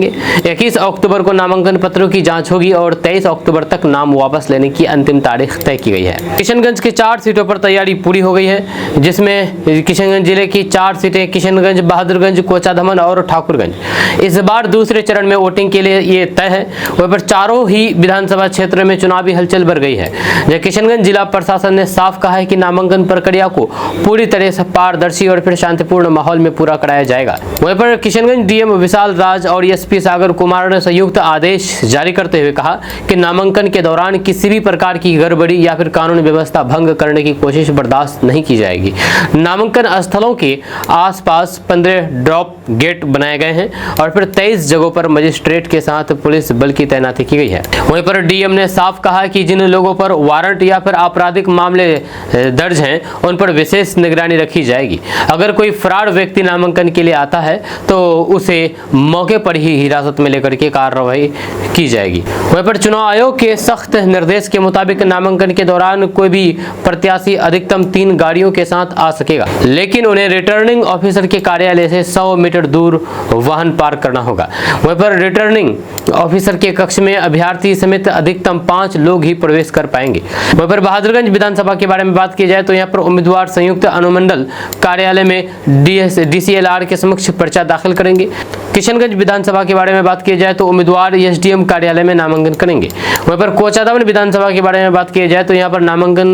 21 अक्टूबर को नामांकन पत्रों की जांच होगी और 23 अक्टूबर तक नाम वापस लेने की अंतिम तारीख तय की गई है। किशनगंज के 4 सीटों पर तैयारी पूरी हो गई है, जिसमें किशनगंज जिले की 4 सीटें किशनगंज, बहादुरगंज, कोचाधमन और ठाकुरगंज इस बार दूसरे चरण में वोटिंग के लिए ये तय है। वहीं पर चारों ही विधानसभा क्षेत्र में चुनावी हलचल बढ़ गई है। किशनगंज जिला प्रशासन ने साफ कहा है कि नामांकन प्रक्रिया को पूरी तरह से पारदर्शी और फिर शांतिपूर्ण माहौल में पूरा कराया जाएगा। वहीं पर किशनगंज डीएम विशाल राज और एसपी सागर कुमार ने संयुक्त आदेश जारी करते हुए कहा कि नामांकन के दौरान किसी भी प्रकार की गड़बड़ी या फिर कानून व्यवस्था भंग करने की कोशिश बर्दाश्त नहीं की जाएगी। नामांकन स्थलों के आसपास 15 ड्रॉप गेट बनाए गए हैं और फिर 23 जगहों पर मजिस्ट्रेट के साथ पुलिस बल की तैनाती की गई है। वहीं पर डीएम ने साफ कहा कि जिन लोगों पर वारंट या फिर आपराधिक मामले दर्ज हैं उन पर विशेष निगरानी रखी जाएगी। अगर कोई फ्रॉड व्यक्ति नामांकन के लिए आता है तो उसे मौके पर ही हिरासत में लेकर के कार्रवाई की जाएगी। वहीं पर चुनाव आयोग के सख्त निर्देश के मुताबिक नामांकन के दौरान कोई भी प्रत्याशी अधिकतम 3 गाड़ियों के साथ आ सकेगा, लेकिन उन्हें रिटर्निंग ऑफिसर के कार्यालय से 100 मीटर दूर वाहन पार्क करना होगा। वहीं पर रिटर्निंग ऑफिसर के कक्ष में अभ्यर्थी समेत अधिकतम 5 लोग ही प्रवेश कर पाएंगे। वहीं पर बहादुरगंज विधानसभा के बारे में बात की जाए तो यहाँ पर उम्मीदवार संयुक्त अनुमंडल कार्यालय में DCLR के समक्ष पर्चा दाखिल करेंगे। किशनगंज विधानसभा के बारे में बात की जाए तो उम्मीदवार एसडीएम कार्यालय में नामांकन करेंगे। वहीं पर कोचाधावन विधानसभा के बारे में बात की जाए तो यहाँ पर नामांकन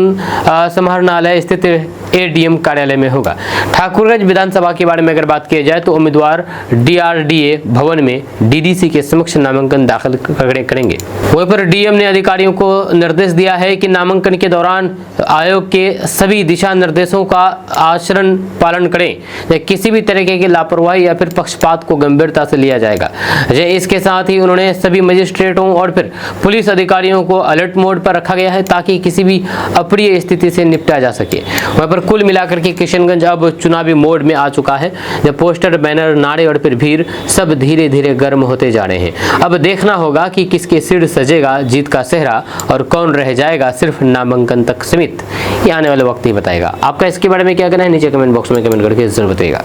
समाहरणालय स्थित एडीएम कार्यालय में होगा। ठाकुरगंज विधानसभा के बारे में अगर बात की जाए तो उम्मीदवार डीआरडीए भवन में डीडीसी के समक्ष नामांकन दाखिल करेंगे। वहीं पर डीएम ने अधिकारियों को निर्देश दिया है कि नामांकन के दौरान आयोग के सभी दिशा निर्देशों का आचरण पालन करें। किसी भी तरीके की लापरवाही या फिर पक्षपात को गंभीरता से लिया जाएगा। इसके साथ ही उन्होंने सभी मजिस्ट्रेटों और फिर पुलिस अधिकारियों को अलर्ट मोड पर रखा गया है ताकि किसी भी अप्रिय स्थिति से निपटा जा सके। वहीं पर कुल मिलाकर के किशनगंज अब चुनावी मोड में आ चुका है। जब पोस्टर, बैनर, नारे और फिर भीड़ सब धीरे धीरे गर्म होते जा रहे हैं। अब देखना होगा कि किसके सिर सजेगा जीत का सेहरा और कौन रह जाएगा सिर्फ नामांकन तक सीमित। ये आने वाले वक्त ही बताएगा। आपका इसके बारे में क्या कहना है नीचे कमेंट बॉक्स में कमेंट करके जरूर बताइएगा।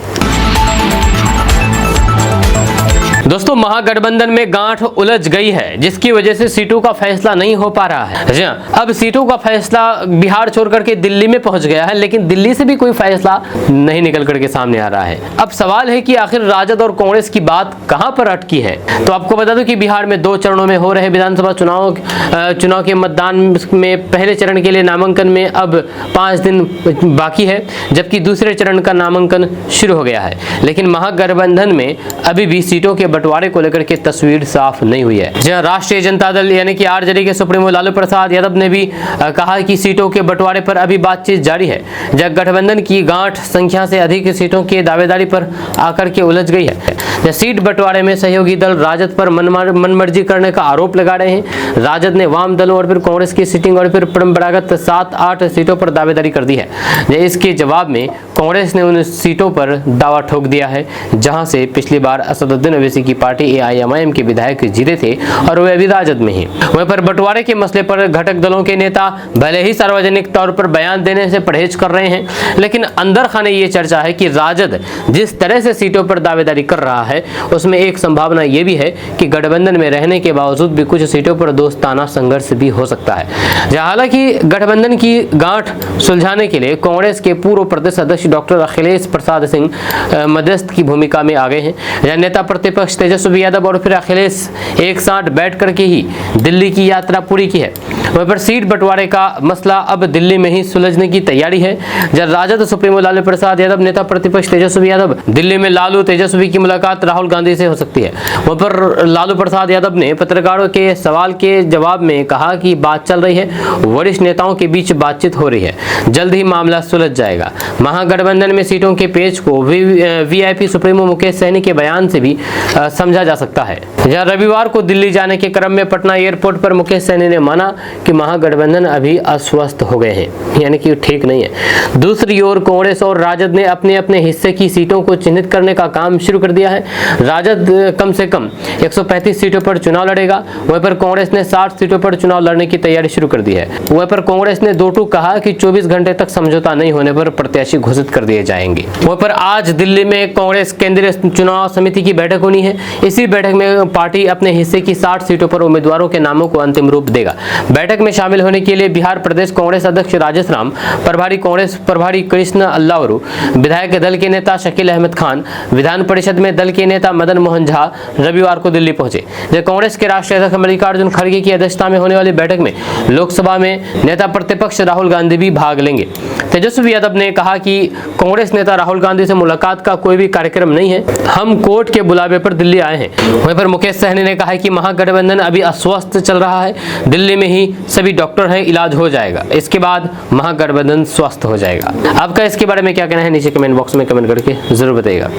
दोस्तों, महागठबंधन में गांठ उलझ गई है जिसकी वजह से सीटों का फैसला नहीं हो पा रहा है। जी हाँ, अब सीटों का फैसला बिहार छोड़ करके दिल्ली में पहुंच गया है, लेकिन दिल्ली से भी कोई फैसला नहीं निकल करके सामने आ रहा है। अब सवाल है कि आखिर राजद और कांग्रेस की बात कहां पर अटकी है। तो आपको बता दूं कि बिहार में 2 चरणों में हो रहे विधानसभा चुनाव के मतदान में पहले चरण के लिए नामांकन में अब 5 दिन बाकी है, जबकि दूसरे चरण का नामांकन शुरू हो गया है। लेकिन महागठबंधन में अभी भी सीटों के बंटवारे को लेकर के तस्वीर साफ नहीं हुई है। जहां राष्ट्रीय जनता दल यानी कि आरजेडी के सुप्रीमो लालू प्रसाद यादव ने भी कहा कि सीटों के बंटवारे पर अभी बातचीत जारी है। जब गठबंधन की गांठ संख्या से अधिक सीटों की दावेदारी पर आकर के उलझ गई है। सीट बंटवारे में सहयोगी दल राजद पर मनमर्जी करने का आरोप लगा रहे हैं। राजद ने वाम दलों और फिर कांग्रेस की सीटिंग और फिर परंपरागत 7-8 सीटों पर दावेदारी कर दी है। इसके जवाब में कांग्रेस ने उन सीटों पर दावा ठोक दिया है जहां से पिछली बार असदुद्दीन ओवैसी की पार्टी एआईएमआईएम के विधायक जीते थे और वे अभी राजद में ही। वहीं पर बंटवारे के मसले पर घटक दलों के नेता भले ही सार्वजनिक तौर पर बयान देने से परहेज कर रहे हैं, लेकिन अंदर खाने ये चर्चा है कि राजद जिस तरह से सीटों पर दावेदारी कर रहा है उसमें एक संभावना ये भी है कि गठबंधन में रहने के बावजूद भी कुछ सीटों पर दोस्ताना संघर्ष भी हो सकता है। हालांकि गठबंधन की गांठ सुलझाने के लिए कांग्रेस के पूर्व प्रदेश अध्यक्ष डॉक्टर अखिलेश प्रसाद सिंह मध्यस्थ की भूमिका में आ गए हैं। नेता प्रतिपक्ष तेजस्वी यादव और फिर अखिलेश एक साथ बैठ करके ही दिल्ली की यात्रा पूरी की है। वहीं पर सीट बंटवारे का मसला अब दिल्ली में ही सुलझने की तैयारी है। जब राजद सुप्रीमो लालू प्रसाद यादव, नेता प्रतिपक्ष तेजस्वी यादव, दिल्ली में लालू तेजस्वी की मुलाकात राहुल गांधी से हो सकती है। वहीं पर लालू प्रसाद यादव ने पत्रकारों के सवाल के जवाब में कहा कि बात चल रही है, वरिष्ठ नेताओं के बीच बातचीत हो रही है, जल्द ही मामला सुलझ जाएगा। महागठबंधन में सीटों के पेच को वीआईपी सुप्रीमो मुकेश सहनी के बयान से भी समझा जा सकता है। जहां रविवार को दिल्ली जाने के क्रम में पटना एयरपोर्ट पर मुकेश सहनी ने माना कि महागठबंधन अभी अस्वस्थ हो गए हैं, यानी कि ठीक नहीं है। दूसरी ओर कांग्रेस और राजद ने अपने अपने हिस्से की सीटों को चिन्हित करने का काम शुरू कर दिया है। राजद कम से कम 135 सीटों पर चुनाव लड़ेगा, वहीं पर कांग्रेस ने 60 सीटों पर चुनाव लड़ने की तैयारी शुरू कर दी है। वहीं पर कांग्रेस ने 2 टूक कहा कि 24 घंटे तक समझौता नहीं होने पर प्रत्याशी घोषित कर दिए जाएंगे। वहीं पर आज दिल्ली में कांग्रेस केंद्रीय चुनाव समिति की बैठक होनी है। इसी बैठक में पार्टी अपने हिस्से की 60 सीटों पर उम्मीदवारों के नामों को अंतिम रूप देगा। बैठक में शामिल होने के लिए बिहार प्रदेश कांग्रेस अध्यक्ष राजेश राम, प्रभारी कांग्रेस प्रभारी कृष्ण अल्लावरू, विधायक दल के नेता शकील अहमद खान, विधान परिषद में दल के नेता मदन मोहन झा रविवार को दिल्ली पहुंचे। जब कांग्रेस के राष्ट्रीय अध्यक्ष मल्लिकार्जुन खड़गे की अध्यक्षता में होने वाली बैठक में लोकसभा में नेता प्रतिपक्ष राहुल गांधी भी भाग लेंगे। तेजस्वी यादव ने कहा कि कांग्रेस नेता राहुल गांधी से मुलाकात का कोई भी कार्यक्रम नहीं है, हम कोर्ट के बुलावे पर दिल्ली आए हैं। वहीं पर मुकेश सहनी ने कहा कि महागठबंधन अभी अस्वस्थ चल रहा है, दिल्ली में ही सभी डॉक्टर हैं, इलाज हो जाएगा, इसके बाद महागठबंधन स्वस्थ हो जाएगा। आपका इसके बारे में क्या कहना है नीचे कमेंट बॉक्स में कमेंट करके जरूर बताइएगा।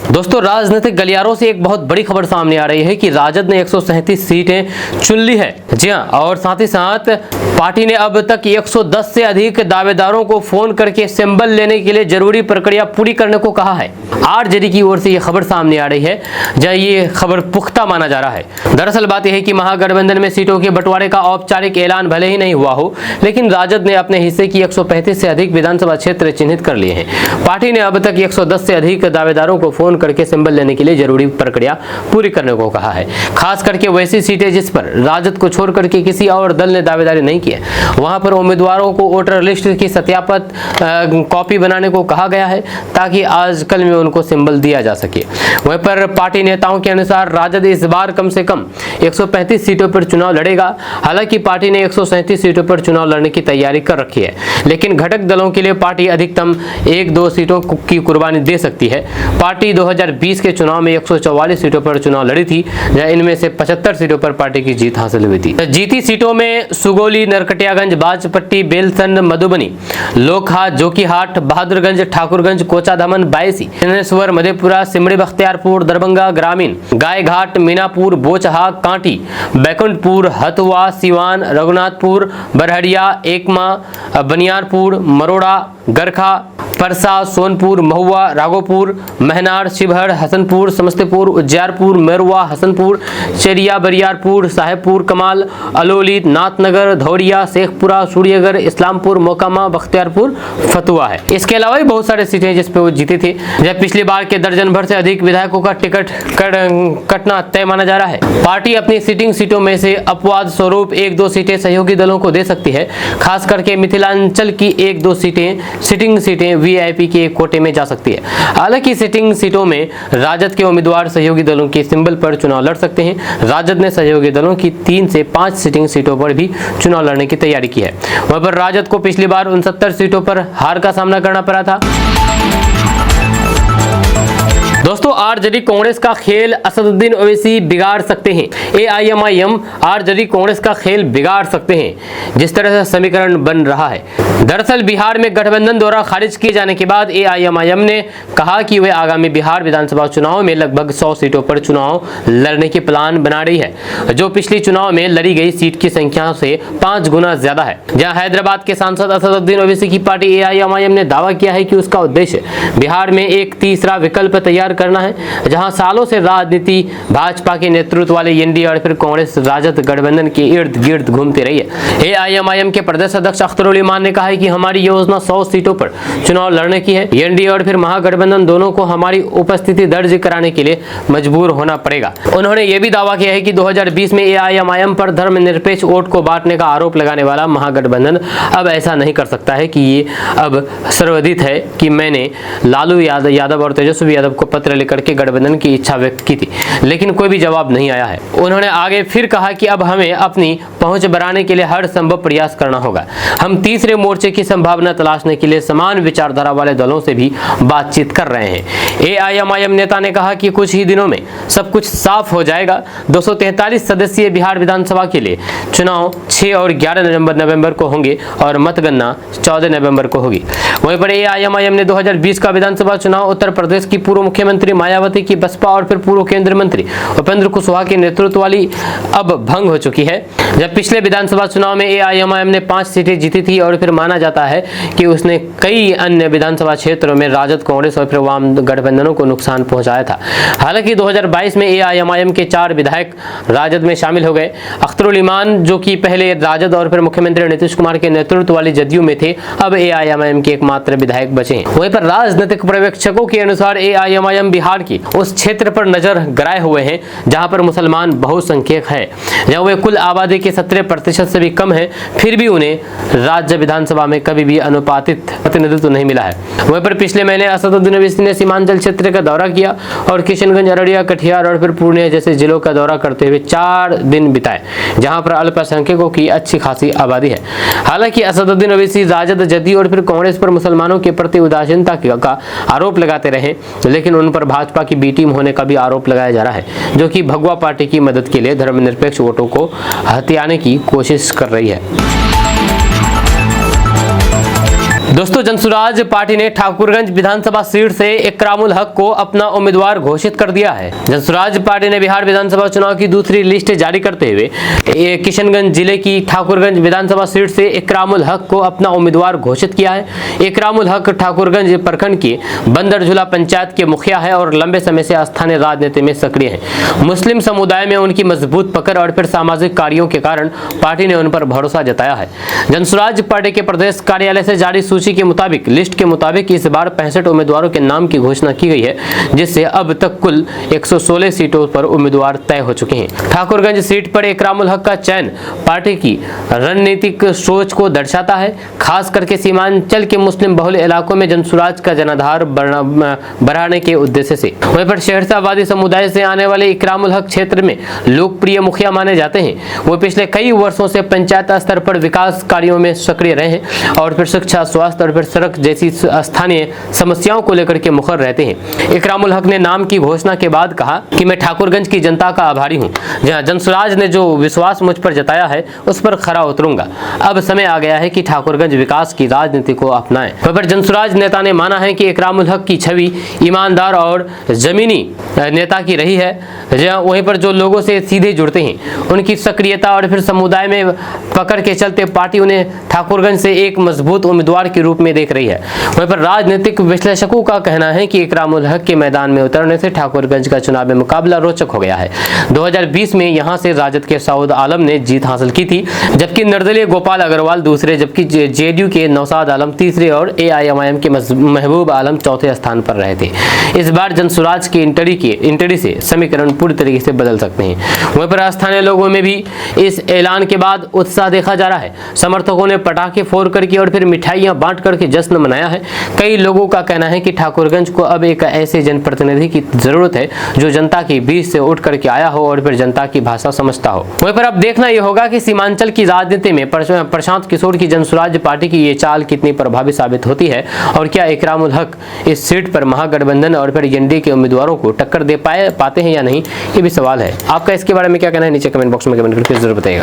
दोस्तों, राजनीतिक गलियारों से एक बहुत बड़ी खबर सामने आ रही है कि राजद ने 137 सीटें चुन ली है। जी हां, और साथ ही साथ पार्टी ने अब तक 110 से अधिक दावेदारों को फोन करके सिंबल लेने के लिए जरूरी प्रक्रिया पूरी करने को कहा है। आरजेडी की ओर से यह खबर सामने आ रही है, जहां ये खबर पुख्ता माना जा रहा है। दरअसल बात यह है कि महागठबंधन में सीटों के बंटवारे का औपचारिक ऐलान भले ही नहीं हुआ हो, लेकिन राजद ने अपने हिस्से की 135 से अधिक विधानसभा क्षेत्र चिन्हित कर लिए हैं। पार्टी ने अब तक 110 से अधिक दावेदारों को फोन करके सिंबल लेने के लिए जरूरी प्रक्रिया पूरी करने को कहा है। खास करके वैसी सीटें जिस पर राजद को छोड़ करके किसी और दल ने दावेदारी नहीं की है, वहां पर उम्मीदवारों को वोटर लिस्ट की सत्यापित कॉपी बनाने को कहा गया है ताकि आजकल में उनको सिंबल दिया जा सके। वहीं पर पार्टी नेताओं के अनुसार राजद इस बार कम से कम 135 सीटों पर चुनाव लड़ेगा। हालांकि पार्टी ने 137 सीटों पर चुनाव लड़ने की तैयारी कर रखी है, लेकिन घटक दलों के लिए पार्टी अधिकतम 1-2 सीटों की कुर्बानी दे सकती है। पार्टी 2020 के चुनाव में 144 सीटों पर चुनाव लड़ी थी, जहां इनमें से 75 सीटों पर पार्टी की जीत हासिल हुई थी। जीती सीटों में सुगौली, नरकटियागंज, बाजपट्टी, बेलसंड, मधुबनी, लोकहा, जोकीहाट, बहादुरगंज, ठाकुरगंज, कोचाधामन, बायसी, सिंहेश्वर, मधेपुरा, सिमड़ी, बख्तियारपुर, दरभंगा ग्रामीण, गायघाट, मीनापुर, बोचहा, कांटी, बैकुंठपुर, हथुआ, सिवान, रघुनाथपुर, बरहड़िया, एकमा, बनियारपुर, मरोड़ा, गरखा, परसा, सोनपुर, महुआ, राघोपुर, महनार, शिवहर, हसनपुर, समस्तीपुर, उज्जैरपुर, मेरवा, हसनपुर, चेरिया, बरियारपुर, साहेबपुर कमाल, अलौली, नाथनगर, धौरिया, शेखपुरा, सूर्यगढ़, इस्लामपुर, मोकामा, बख्तियारपुर, फतुआ है। इसके अलावा भी बहुत सारे सीटें जिस पे वो जीते थे। जब पिछली बार के दर्जन भर से अधिक विधायकों का टिकट कटना तय माना जा रहा है। पार्टी अपनी सिटिंग सीटों में से अपवाद स्वरूप 1-2 सीटें सहयोगी दलों को दे सकती है। खास करके मिथिलांचल की 1-2 सिटिंग सीटें वीआईपी के कोटे में जा सकती है। हालांकि सिटिंग सीटों में राजद के उम्मीदवार सहयोगी दलों के सिंबल पर चुनाव लड़ सकते हैं। राजद ने सहयोगी दलों की 3 से 5 सिटिंग सीटों पर भी चुनाव लड़ने की तैयारी की है। वहीं पर राजद को पिछली बार 69 सीटों पर हार का सामना करना पड़ा था। दोस्तों, आरजेडी कांग्रेस का खेल असदुद्दीन ओवैसी बिगाड़ सकते हैं। एआईएमआईएम आरजेडी कांग्रेस का खेल बिगाड़ सकते हैं, जिस तरह से समीकरण बन रहा है। दरअसल बिहार में गठबंधन द्वारा खारिज किए जाने के बाद एआईएमआईएम ने कहा कि वह आगामी बिहार विधानसभा चुनाव में लगभग 100 सीटों पर चुनाव लड़ने की प्लान बना रही है, जो पिछली चुनाव में लड़ी गई सीट की संख्या से 5 गुना ज्यादा है। जहां हैदराबाद के सांसद असदुद्दीन ओवैसी की पार्टी एआईएमआईएम ने दावा किया है कि उसका उद्देश्य बिहार में एक तीसरा विकल्प तैयार करना है, जहां सालों से राजनीति भाजपा के नेतृत्व वाले एनडीए और फिर कांग्रेस राजद गठबंधन के इर्द गिर्द घूमती रही है। एआईएमआईएम के प्रदेश अध्यक्ष अख्तरुल ईमान ने कहा है कि हमारी योजना 100 सीटों पर चुनाव लड़ने की है। एनडीए और फिर महागठबंधन दोनों को हमारी उपस्थिति दर्ज कराने के लिए मजबूर होना पड़ेगा। उन्होंने यह भी दावा किया है कि 2020 में एआईएमआईएम पर धर्मनिरपेक्ष वोट को बांटने का आरोप लगाने वाला महागठबंधन अब ऐसा नहीं कर सकता है कि ये अब सर्वविदित है कि मैंने लालू यादव और तेजस्वी यादव को पत्र लेकर के गठबंधन की इच्छा व्यक्त की थी, लेकिन कोई भी जवाब नहीं आया है। उन्होंने आगे फिर कहा कि अब हमें अपनी पहुंच बढ़ाने के लिए हर संभव प्रयास करना होगा। हम तीसरे मोर्चे की संभावना तलाशने के लिए समान विचारधारा वाले दलों से भी बातचीत कर रहे हैं। एआईएमआईएम नेता ने कहा कि कुछ ही दिनों में सब कुछ साफ हो जाएगा। 243 सदस्यीय बिहार विधानसभा के लिए चुनाव 6 और 11 नवंबर को होंगे और मतगणना 14 नवंबर को होगी। वहीं पर एआईएमआईएम ने 2020 का विधानसभा चुनाव उत्तर प्रदेश की पूर्व मुख्यमंत्री मायावती की बसपा और फिर पूर्व केंद्रीय मंत्री उपेंद्र कुशवाहा के नेतृत्व वाली अब भंग हो चुकी है। जब पिछले विधानसभा चुनाव में एआईएमआईएम ने 5 सीटें जीती थी और फिर माना जाता है कि उसने कई अन्य विधानसभा क्षेत्रों में राजद, कांग्रेस और फिर वाम गठबंधनों को नुकसान पहुंचाया था। हालांकि 2022 में एआईएमआईएम के 4 विधायक राजद में शामिल हो गए। अख्तरुल ईमान, जो कि पहले राजद और फिर मुख्यमंत्री नीतीश कुमार के नेतृत्व वाली जदयू में थे, अब एआईएमआईएम के एकमात्र विधायक बचे हैं। वहीं पर राजनीतिक पर्यवेक्षकों के अनुसार एआईएमआईएम बिहार की उस क्षेत्र पर नजर गड़ाए हुए हैं जहां पर मुसलमान बहुसंख्यक है, जहां वे कुल आबादी के 17% से भी कम है, फिर भी उन्हें राज्य विधानसभा में कभी भी अनुपातित प्रतिनिधित्व नहीं मिला है। वहीं पर पिछले महीने असदुद्दीन ओवैसी ने सीमांचल क्षेत्र का दौरा किया और किशनगंज, अररिया, कटिहार और फिर पूर्णिया जैसे जिलों का दौरा करते हुए 4 दिन बिताए, जहां पर अल्पसंख्यकों की अच्छी खासी आबादी है। हालांकि असदुद्दीन ओवैसी राजद, जदयू और फिर कांग्रेस पर मुसलमानों के प्रति उदासीनता का आरोप लगाते रहे, लेकिन उन पर भाजपा की बी टीम होने का भी आरोप लगाया जा रहा है, जो कि भगवा पार्टी की मदद के लिए धर्मनिरपेक्ष वोटों को हथियाने की कोशिश कर रही है। दोस्तों, जनसुराज पार्टी ने ठाकुरगंज विधानसभा सीट से इकरामुल हक को अपना उम्मीदवार घोषित कर दिया है। जनसुराज पार्टी ने बिहार विधानसभा चुनाव की दूसरी लिस्ट जारी करते हुए किशनगंज जिले की ठाकुरगंज विधानसभा सीट से इकरामुल हक को अपना उम्मीदवार घोषित किया है। इकरामुल हक ठाकुरगंज प्रखंड की बंदरझूला पंचायत के मुखिया है और लंबे समय से स्थानीय राजनीति में सक्रिय है। मुस्लिम समुदाय में उनकी मजबूत पकड़ और फिर सामाजिक कार्यों के कारण पार्टी ने उन पर भरोसा जताया है। जनसुराज पार्टी के प्रदेश कार्यालय से जारी सूची के मुताबिक, लिस्ट के मुताबिक इस बार 65 उम्मीदवारों के नाम की घोषणा की गई है, जिससे अब तक कुल 116 सीटों पर उम्मीदवार तय हो चुके हैं। ठाकुरगंज सीट पर इकरामुल हक का चयन पार्टी की रणनीतिक सोच को दर्शाता है, खास करके सीमांचल के मुस्लिम बहुल इलाकों में जनसुराज का जनाधार बढ़ाने के उद्देश्य से। वहीं पर सहरसावादी समुदाय से आने वाले इकरामुल हक क्षेत्र में लोकप्रिय मुखिया माने जाते हैं। वो पिछले कई वर्षों से पंचायत स्तर पर विकास कार्यों में सक्रिय रहे हैं और फिर शिक्षा, स्वास्थ्य और फिर सड़क जैसी स्थानीय समस्याओं को लेकर के मुखर रहते हैं। इकरामुल हक ने नाम की घोषणा के बाद कहा कि मैं ठाकुरगंज की जनता का आभारी हूं। जहां जनसुराज ने जो विश्वास मुझ पर जताया है उस पर खरा उतरूंगा। अब समय आ गया है कि ठाकुरगंज विकास की राजनीति को अपनाएं। वहीं पर जनसुराज नेता ने माना है कि इकरामुल हक की छवि ईमानदार और जमीनी नेता की रही है। वहीं पर जो लोगों से सीधे जुड़ते हैं, उनकी सक्रियता और फिर समुदाय में पकड़ के चलते पार्टी उन्हें ठाकुरगंज से एक मजबूत उम्मीदवार के रूप में देख रही है। वहीं पर राजनीतिक विश्लेषकों का कहना है कि इकरामुल हक के मैदान में उतरने से ठाकुरगंज का चुनावी मुकाबला रोचक हो गया है। 2020 में यहां से राजद के सऊद आलम ने जीत हासिल की थी, जबकि निर्दलीय गोपाल अग्रवाल दूसरे, जबकि जेडीयू के नौशाद आलम तीसरे और एआईएमआईएम के महबूब आलम चौथे स्थान पर रहे थे। इस बार जनसुराज की इंटरी से समीकरण पूरी तरीके से बदल सकते हैं। वहीं पर स्थानीय लोगों में भी इस ऐलान के बाद उत्साह देखा जा रहा है। समर्थकों ने पटाखे फोड़ करके और फिर मिठाइयां बांट करके जश्न मनाया है। कई लोगों का कहना है कि ठाकुरगंज को अब एक ऐसे जनप्रतिनिधि की जरूरत है जो जनता के बीच से उठ करके आया हो और फिर जनता की भाषा समझता हो। वहीं पर अब देखना यह होगा कि सीमांचल की राजनीति में प्रशांत किशोर की जनसुराज पार्टी की ये चाल कितनी प्रभावी साबित होती है और क्या इकरामुल हक इस सीट पर महागठबंधन और फिर एनडीए के उम्मीदवारों को टक्कर दे पाते हैं या नहीं, ये भी सवाल है। आपका इसके बारे में क्या कहना है, नीचे कमेंट बॉक्स में कमेंट करके जरूर बताइएगा।